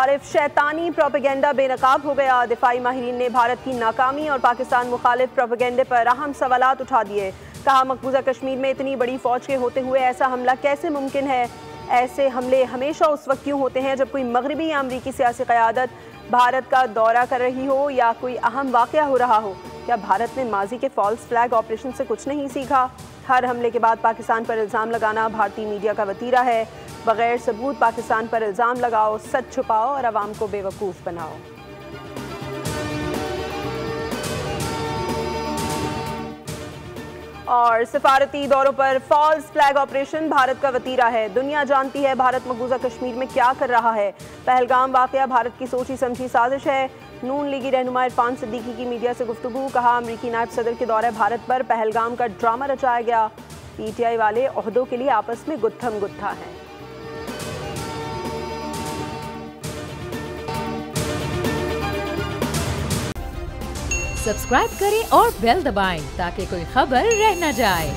मुखालिफ शैतानी प्रोपेगेंडा बेनकाब हो गया। दिफाई माहिरीन ने भारत की नाकामी और पाकिस्तान मुखालिफ प्रोपेगेंडे पर अहम सवालात उठा दिए। कहा, मकबूजा कश्मीर में इतनी बड़ी फौज के होते हुए ऐसा हमला कैसे मुमकिन है। ऐसे हमले हमेशा उस वक्त क्यों होते हैं जब कोई मगरबी या अमरीकी सियासी क़यादत भारत का दौरा कर रही हो या कोई अहम वाक़या हो रहा हो। क्या भारत ने माजी के फॉल्स फ्लैग ऑपरेशन से कुछ नहीं सीखा। हर हमले के बाद पाकिस्तान पर इल्ज़ाम लगाना भारतीय मीडिया का वतीरा है। बगैर सबूत पाकिस्तान पर इल्ज़ाम लगाओ, सच छुपाओ और अवाम को बेवकूफ़ बनाओ। और सिफारती दौरों पर फॉल्स फ्लैग ऑपरेशन भारत का वतीरा है। दुनिया जानती है भारत मकबूजा कश्मीर में क्या कर रहा है। पहलगाम वाक़या भारत की सोची समझी साजिश है। नून लीगी रहनुमा इरफान सिद्दीकी की मीडिया से गुफ्तगू। कहा, अमरीकी नायब सदर के दौरे भारत पर पहलगाम का ड्रामा रचाया गया। पीटीआई वाले ओहदों के लिए आपस में गुत्थम गुत्था हैं। सब्सक्राइब करें और बेल दबाएं ताकि कोई खबर रह न जाए।